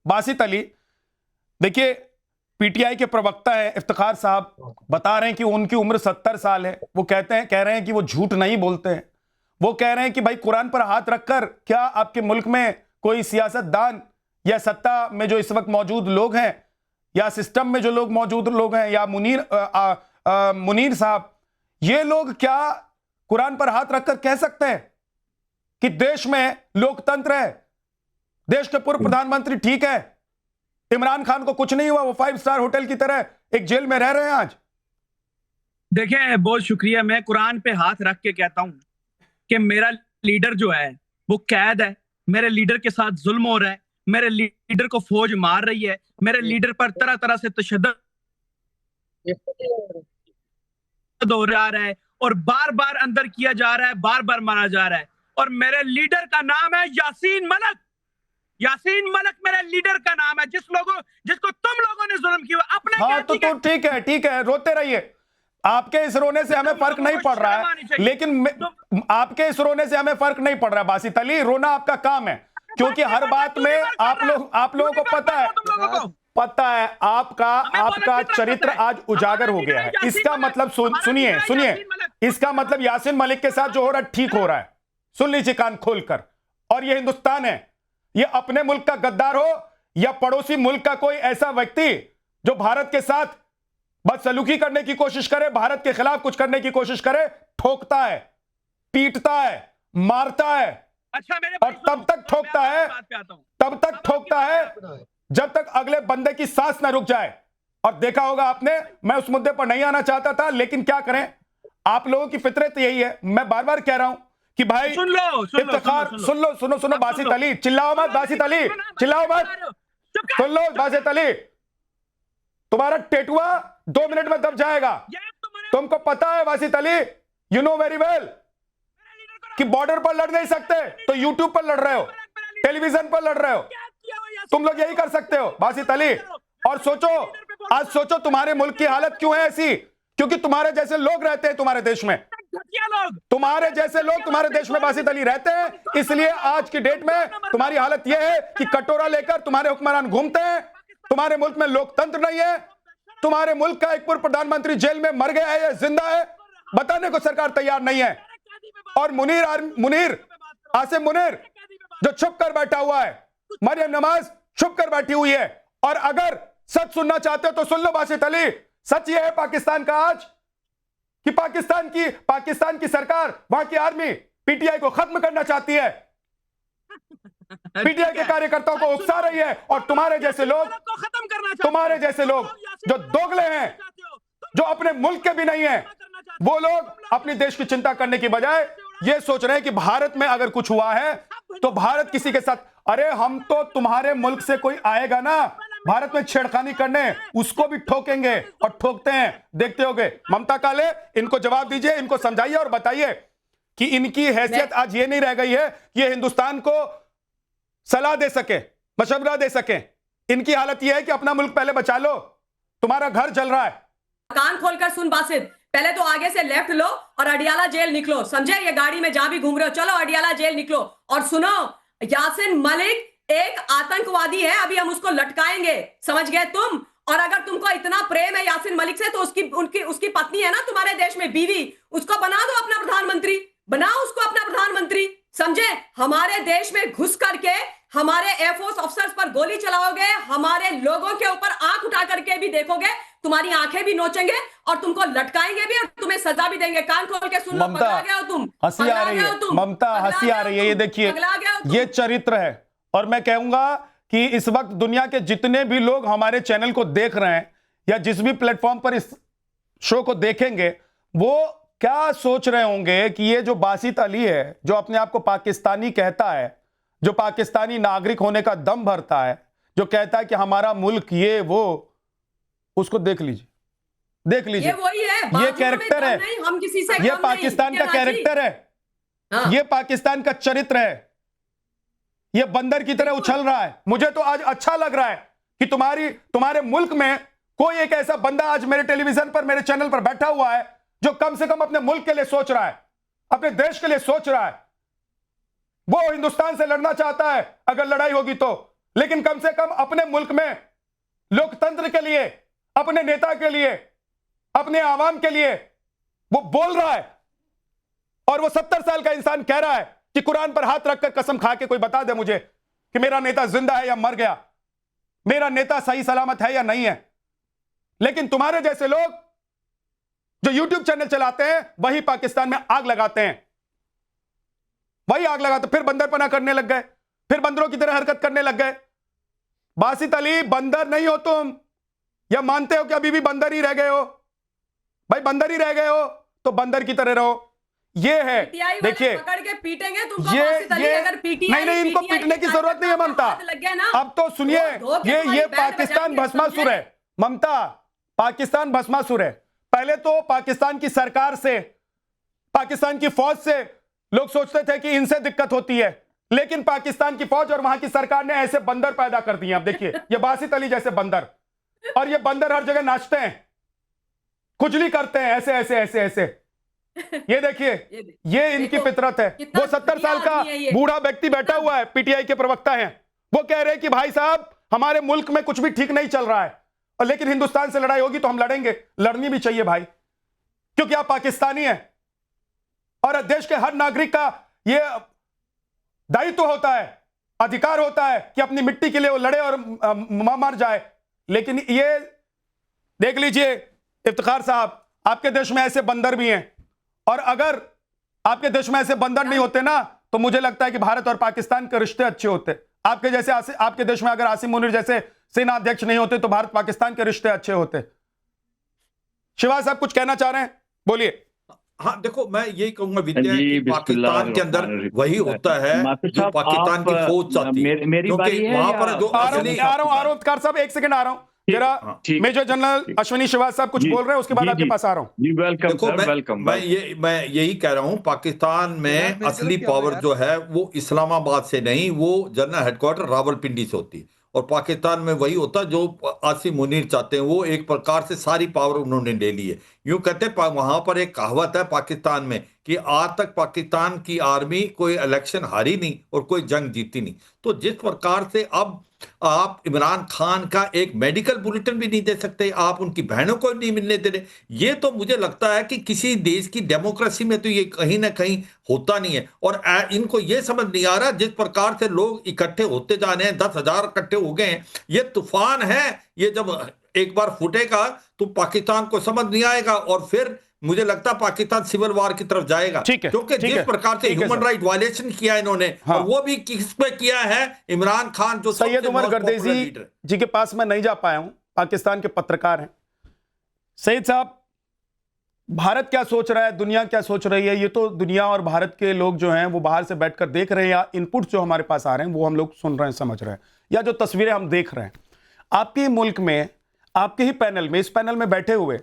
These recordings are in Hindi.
बासित अली, देखिए पीटीआई के प्रवक्ता है इफ्तिखार साहब बता रहे हैं कि उनकी उम्र 70 साल है। वो कह रहे हैं कि वो झूठ नहीं बोलते हैं। वो कह रहे हैं कि भाई कुरान पर हाथ रखकर क्या आपके मुल्क में कोई सियासतदान या सत्ता में जो इस वक्त मौजूद लोग हैं या सिस्टम में जो लोग मौजूद लोग हैं या मुनीर साहब, ये लोग क्या कुरान पर हाथ रखकर कह सकते हैं कि देश में लोकतंत्र है, देश के पूर्व प्रधानमंत्री ठीक है, इमरान खान को कुछ नहीं हुआ, वो 5 स्टार होटल की तरह एक जेल में रह रहे हैं आज? देखिए, बहुत शुक्रिया। मैं कुरान पे हाथ रख के कहता हूं कि मेरा लीडर जो है वो कैद है, मेरे लीडर के साथ जुल्म हो रहा है, मेरे लीडर को फौज मार रही है, मेरे लीडर पर तरह तरह से तशद्दुद हो रहा है और बार बार अंदर किया जा रहा है, बार बार मारा जा रहा है। और मेरे लीडर का नाम है यासीन मलिक। यासीन मलिक मेरे लीडर का नाम है, जिसको तुम लोगों ने जुल्म किया अपने। हाँ तो ठीक है, रोते रहिए। आपके इस रोने से हमें फर्क नहीं पड़ रहा है, लेकिन आपके इस रोने से हमें फर्क नहीं पड़ रहा है बासित अली। रोना आपका काम है, क्योंकि हर बात में आप लोगों को पता है आपका चरित्र आज उजागर हो गया है। इसका मतलब सुनिए, इसका मतलब यासीन मलिक के साथ जो हो रहा है ठीक हो रहा है। सुन लीजिए कान खोलकर। और ये हिंदुस्तान है, ये अपने मुल्क का गद्दार हो या पड़ोसी मुल्क का कोई ऐसा व्यक्ति जो भारत के साथ बदसलूकी करने की कोशिश करे, भारत के खिलाफ कुछ करने की कोशिश करे, ठोकता है, पीटता है, मारता है। अच्छा, और तब तक ठोकता है जब तक अगले बंदे की सांस ना रुक जाए। और देखा होगा आपने, मैं उस मुद्दे पर नहीं आना चाहता था, लेकिन क्या करें, आप लोगों की फितरत यही है। मैं बार बार कह रहा हूं कि भाई सुन लो बासित अली, चिल्लाओ मत बासित अली, चिल्लाओ मत। सुन लो बासित अली, तुम्हारा टेटुआ 2 मिनट में दब जाएगा। तुमको पता है Basit Ali, you know very well कि बॉर्डर पर लड़ नहीं सकते तो यूट्यूब पर लड़ रहे हो, टेलीविजन पर लड़ रहे हो। तुम लोग यही कर सकते हो बासित अली। और सोचो तुम्हारे मुल्क की हालत क्यों है ऐसी, क्योंकि तुम्हारे जैसे लोग रहते हैं तुम्हारे देश में, तुम्हारे जैसे लोग तुम्हारे देश में बासित अली रहते हैं। इसलिए आज की डेट में तुम्हारी हालत यह है कि कटोरा लेकर तुम्हारे हुक्मरान घूमते हैं। तुम्हारे मुल्क में लोकतंत्र नहीं है। तुम्हारे मुल्क का एक पूर्व प्रधानमंत्री जेल में मर गया है या जिंदा है, बताने को सरकार तैयार नहीं है। और आसिम मुनीर जो छुप कर बैठा हुआ है, मरियम नवाज छुप कर बैठी हुई है। और अगर सच सुनना चाहते हो तो सुन लो बासित अली, सच ये है पाकिस्तान का आज कि पाकिस्तान की सरकार, वहां की आर्मी पीटीआई को खत्म करना चाहती है, पीटीआई के कार्यकर्ताओं को उकसा रही है। और तुम्हारे जैसे लोग जो दोगले हैं, जो अपने मुल्क के भी नहीं हैं, वो लोग अपनी देश की चिंता करने की बजाय ये सोच रहे हैं कि भारत में अगर कुछ हुआ है तो भारत किसी के साथ, अरे हम तो तुम्हारे मुल्क से कोई आएगा ना भारत में छेड़खानी करने, उसको भी ठोकेंगे और ठोकते हैं, देखते होगे। ममता काले, इनको जवाब दीजिए, इनको समझाइए और बताइए कि इनकी हैसियत आज ये नहीं रह गई है कि ये हिंदुस्तान को सलाह दे सके, मशवरा दे सके। इनकी हालत यह है कि अपना मुल्क पहले बचा लो, तुम्हारा घर जल रहा है। कान खोलकर सुन बासित, पहले तो आगे से लेफ्ट लो और अडियाला जेल निकलो, समझे? ये गाड़ी में जहां भी घूम रहे हो, चलो अडियाला जेल निकलो। और सुनो, यासीन मलिक एक आतंकवादी है, अभी हम उसको लटकाएंगे, समझ गए तुम? और अगर तुमको इतना प्रेम है यासीन मलिक से तो उसकी पत्नी है ना तुम्हारे देश में, बीवी, उसको बना दो अपना प्रधानमंत्री, बनाओ उसको अपना प्रधानमंत्री, समझे? हमारे देश में घुस करके हमारे एयरफोर्स ऑफिसर्स पर गोली चलाओगे, हमारे लोगों के ऊपर आंख उठा करके भी देखोगे, तुम्हारी आंखें भी नोचेंगे और तुमको लटकाएंगे भी और तुम्हें सजा भी देंगे। कान खोल के सुन लो, पगला गए हो तुम, हंसी आ रही है ममता, हंसी आ रही है। ये देखिए, ये चरित्र है। और मैं कहूंगा कि इस वक्त दुनिया के जितने भी लोग हमारे चैनल को देख रहे हैं या जिस भी प्लेटफॉर्म पर इस शो को देखेंगे, वो क्या सोच रहे होंगे कि ये जो बासित अली है, जो अपने आप को पाकिस्तानी कहता है, जो पाकिस्तानी नागरिक होने का दम भरता है, जो कहता है कि हमारा मुल्क ये वो, उसको देख लीजिए, ये वही है, ये कैरेक्टर है, हम किसी से ये पाकिस्तान का कैरेक्टर है, ये पाकिस्तान का चरित्र है। ये बंदर की तरह उछल रहा है। मुझे तो आज अच्छा लग रहा है कि तुम्हारे मुल्क में कोई एक ऐसा बंदा आज मेरे टेलीविजन पर, मेरे चैनल पर बैठा हुआ है जो कम से कम अपने मुल्क के लिए सोच रहा है, अपने देश के लिए सोच रहा है। वो हिंदुस्तान से लड़ना चाहता है, अगर लड़ाई होगी तो लेकिन कम से कम अपने मुल्क में लोकतंत्र के लिए, अपने नेता के लिए, अपने आवाम के लिए वो बोल रहा है। और वो 70 साल का इंसान कह रहा है कि कुरान पर हाथ रखकर कसम खा के कोई बता दे मुझे कि मेरा नेता जिंदा है या मर गया, मेरा नेता सही सलामत है या नहीं है। लेकिन तुम्हारे जैसे लोग जो यूट्यूब चैनल चलाते हैं वही पाकिस्तान में आग लगाते हैं, वही आग लगाते, फिर बंदरपना करने लग गए, फिर बंदरों की तरह हरकत करने लग गए। बासित अली, बंदर नहीं हो तुम, या मानते हो कि अभी भी बंदर ही रह गए हो? भाई बंदर ही रह गए हो तो बंदर की तरह रहो। ये है, देखिए, पकड़ के पीटेंगे तुमको ये अगर पीटीआई नहीं, इनको पीटने की जरूरत नहीं है ममता। अब तो सुनिए, ये पाकिस्तान भस्मासुर है ममता, पाकिस्तान भस्मासुर है। पहले तो पाकिस्तान की सरकार से, पाकिस्तान की फौज से लोग सोचते थे कि इनसे दिक्कत होती है, लेकिन पाकिस्तान की फौज और वहां की सरकार ने ऐसे बंदर पैदा कर दिए। अब देखिए, ये बासित अली जैसे बंदर, और ये बंदर हर जगह नाचते हैं, खुजली करते हैं, ऐसे ऐसे ऐसे ऐसे। ये देखिए, ये इनकी फितरत है। वो 70 साल का बूढ़ा व्यक्ति बैठा हुआ है, पीटीआई के प्रवक्ता हैं, वो कह रहे हैं कि भाई साहब हमारे मुल्क में कुछ भी ठीक नहीं चल रहा है, और लेकिन हिंदुस्तान से लड़ाई होगी तो हम लड़ेंगे। लड़नी भी चाहिए भाई, क्योंकि आप पाकिस्तानी हैं और देश के हर नागरिक का ये दायित्व होता है, अधिकार होता है कि अपनी मिट्टी के लिए वो लड़े और मर जाए। लेकिन ये देख लीजिए इफ्तिखार साहब, आपके देश में ऐसे बंदर भी हैं, और अगर आपके देश में ऐसे बंदर नहीं होते ना तो मुझे लगता है कि भारत और पाकिस्तान के रिश्ते अच्छे होते। आपके जैसे आपके देश में अगर आसिम मुनीर जैसे सेना अध्यक्ष नहीं होते तो भारत पाकिस्तान के रिश्ते अच्छे होते। शिवा साहब कुछ कहना चाह रहे हैं, बोलिए। हाँ देखो, मैं यही कहूंगा विद्या कि पाकिस्तान के अंदर वही होता है जो पाकिस्तान की फौज चाहती है, क्योंकि वहां पर जो असली आ रहा हूं साहब, एक सेकंड आ रहा हूं जरा। मेजर जनरल अश्विनी श्रीवास्तव साहब कुछ बोल रहे हैं, उसके बाद आपके पास आ रहा हूं। जी वेलकम सर, वेलकम। मैं यही कह रहा हूं, पाकिस्तान में असली पावर जो है वो इस्लामाबाद से नहीं, वो जनरल हेडक्वार्टर रावलपिंडी से होती है। और पाकिस्तान में वही होता जो आसिम मुनीर चाहते हैं, वो एक प्रकार से सारी पावर उन्होंने ले ली है। यूं कहते वहां पर एक कहावत है पाकिस्तान में कि आज तक पाकिस्तान की आर्मी कोई इलेक्शन हारी नहीं और कोई जंग जीती नहीं। तो जिस प्रकार से अब आप इमरान खान का एक मेडिकल बुलेटिन भी नहीं दे सकते, आप उनकी बहनों को नहीं मिलने दे रहे, ये तो मुझे लगता है कि किसी देश की डेमोक्रेसी में तो ये कहीं ना कहीं होता नहीं है। और इनको ये समझ नहीं आ रहा, जिस प्रकार से लोग इकट्ठे होते जा रहे हैं, 10,000 इकट्ठे हो गए हैं, ये तूफान है। ये जब एक बार फूटेगा तो पाकिस्तान को समझ नहीं आएगा, और फिर मुझे लगता है पाकिस्तान सिविल वार की तरफ जाएगा, क्योंकि जिस प्रकार से ह्यूमन राइट वायलेशन किया इन्होंने, और वो भी किस पे किया है, इमरान खान जो सैयद उमर गर्देजी जी के पास मैं नहीं जा पाया हूं, पाकिस्तान के पत्रकार हैं। सईद साहब, भारत क्या सोच रहा है, दुनिया क्या सोच रही है, ये तो दुनिया और भारत के लोग जो हैं वो बाहर से बैठकर देख रहे हैं, या इनपुट जो हमारे पास आ रहे हैं वो हम लोग सुन रहे हैं, समझ रहे हैं, या जो तस्वीरें हम देख रहे हैं। आपके मुल्क में, आपके ही पैनल में, इस पैनल में बैठे हुए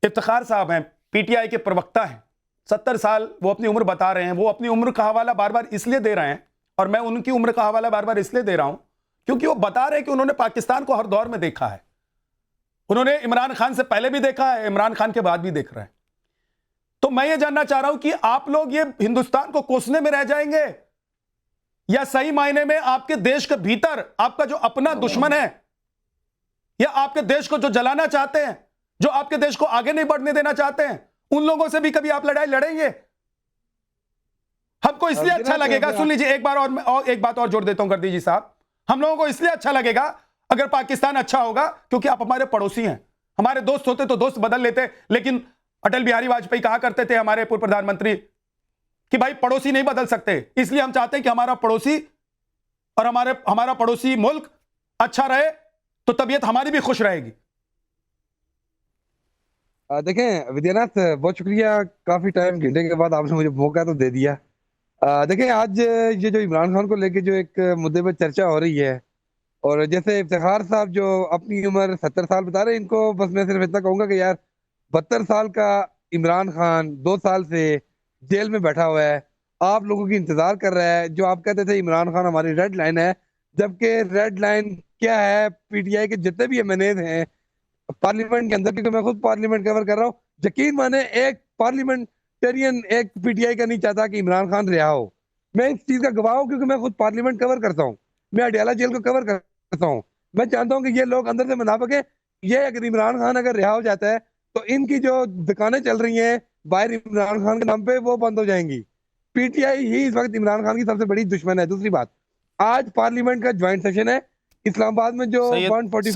इफ्तिखार साहब हैं, पीटीआई के प्रवक्ता हैं, 70 साल वो अपनी उम्र बता रहे हैं। वो अपनी उम्र का हवाला बार बार इसलिए दे रहे हैं, और मैं उनकी उम्र का हवाला बार बार इसलिए दे रहा हूं क्योंकि वो बता रहे हैं कि उन्होंने पाकिस्तान को हर दौर में देखा है। उन्होंने इमरान खान से पहले भी देखा है, इमरान खान के बाद भी देख रहे हैं। तो मैं ये जानना चाह रहा हूं कि आप लोग ये हिंदुस्तान को कोसने में रह जाएंगे, या सही मायने में आपके देश के भीतर आपका जो अपना दुश्मन है, या आपके देश को जो जलाना चाहते हैं, जो आपके देश को आगे नहीं बढ़ने देना चाहते हैं, उन लोगों से भी कभी आप लड़ाई लड़ेंगे? हमको इसलिए अच्छा लगेगा, सुन लीजिए एक बार और एक बात और जोड़ देता हूं गर्दी जी साहब, हम लोगों को इसलिए अच्छा लगेगा अगर पाकिस्तान अच्छा होगा क्योंकि आप हमारे पड़ोसी हैं। हमारे दोस्त होते तो दोस्त बदल लेते, लेकिन अटल बिहारी वाजपेयी कहा करते थे, हमारे पूर्व प्रधानमंत्री, कि भाई पड़ोसी नहीं बदल सकते, इसलिए हम चाहते हैं कि हमारा पड़ोसी और हमारा पड़ोसी मुल्क अच्छा रहे, तो तबीयत हमारी भी खुश रहेगी। देखें विद्यानाथ, बहुत शुक्रिया, काफी टाइम घंटे के बाद आपने मुझे मौका तो दे दिया। देखें आज ये जो इमरान खान को लेके जो एक मुद्दे पर चर्चा हो रही है, और जैसे इफ्तिखार साहब जो अपनी उम्र 70 साल बता रहे हैं, इनको बस मैं सिर्फ इतना कहूंगा कि यार 72 साल का इमरान खान 2 साल से जेल में बैठा हुआ है, आप लोगों की इंतजार कर रहा है। जो आप कहते थे इमरान खान हमारी रेड लाइन है, जबकि रेड लाइन क्या है, पीटीआई के जितने भी एमएनए हैं पार्लियामेंट के अंदर, क्योंकि मैं खुद पार्लियामेंट कवर कर रहा हूँ, यकीन माने एक पार्लियामेंटेरियन एक पीटीआई का नहीं चाहता कि इमरान खान रिहा हो। मैं इस चीज का गवाह हूँ क्योंकि मैं खुद पार्लियामेंट कवर करता हूँ। मैं अडियाला जेल को कवर करता हूँ। मैं जानता हूँ कि ये लोग अंदर से मुनाफिक है। ये अगर इमरान खान अगर रिहा हो जाता है तो इनकी जो दुकानें चल रही हैं बाहर इमरान खान के नाम पे वो बंद हो जाएंगी। पीटीआई ही इस वक्त इमरान खान की सबसे बड़ी दुश्मन है। दूसरी बात, आज पार्लियामेंट का ज्वाइंट सेशन है इस्लामाबाद में, जो 144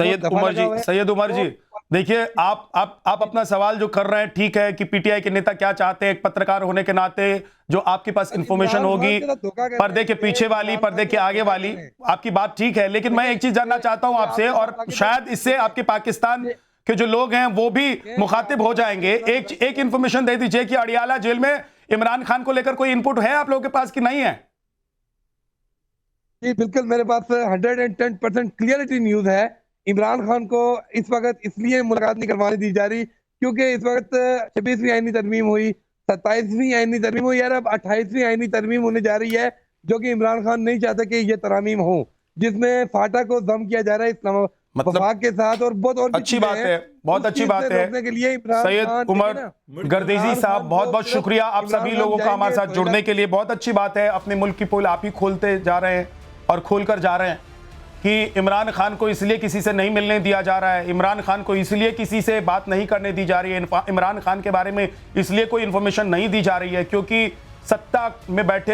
सैयद उमर जी, देखिए आप अपना सवाल जो कर रहे हैं ठीक है कि पीटीआई के नेता क्या चाहते हैं, एक पत्रकार होने के नाते जो आपके पास इंफॉर्मेशन होगी पर्दे के पीछे वाली, पर्दे के आगे वाली, आपकी बात ठीक है। लेकिन मैं एक चीज जानना चाहता हूं आपसे, और शायद इससे आपके पाकिस्तान के जो लोग हैं वो भी मुखातिब हो जाएंगे। एक इंफॉर्मेशन दे दीजिए कि अडियाला जेल में इमरान खान को लेकर कोई इनपुट है आप लोगों के पास कि नहीं है? जी बिल्कुल, मेरे पास 110% क्लियरिटी न्यूज है। इमरान खान को इस वक्त इसलिए मुलाकात नहीं करवाने दी जा रही क्योंकि इस वक्त 26वीं आईनी तरमीम हुई, 27वीं आईनी तरमीम हुई, यार अब 28वीं आईनी तरमीम होने जा रही है, जो कि इमरान खान नहीं चाहता कि ये तरामीम हो, जिसमें फाटा को दम किया जा रहा है इस्लाम वफाक के साथ, और बहुत और अच्छी बात है, बहुत अच्छी बात है। रोकने के लिए इमरान सैयद खान उमर गर्देजी साहब, बहुत बहुत शुक्रिया आप सभी लोगों का हमारे साथ जुड़ने के लिए। बहुत अच्छी बात है, अपने मुल्क की पोल आप ही खोलते जा रहे हैं और खोल कर जा रहे हैं कि इमरान खान को इसलिए किसी से नहीं मिलने दिया जा रहा है, इमरान खान को इसलिए किसी से बात नहीं करने दी जा रही है, इमरान खान के बारे में इसलिए कोई इंफॉर्मेशन नहीं दी जा रही है क्योंकि सत्ता में बैठे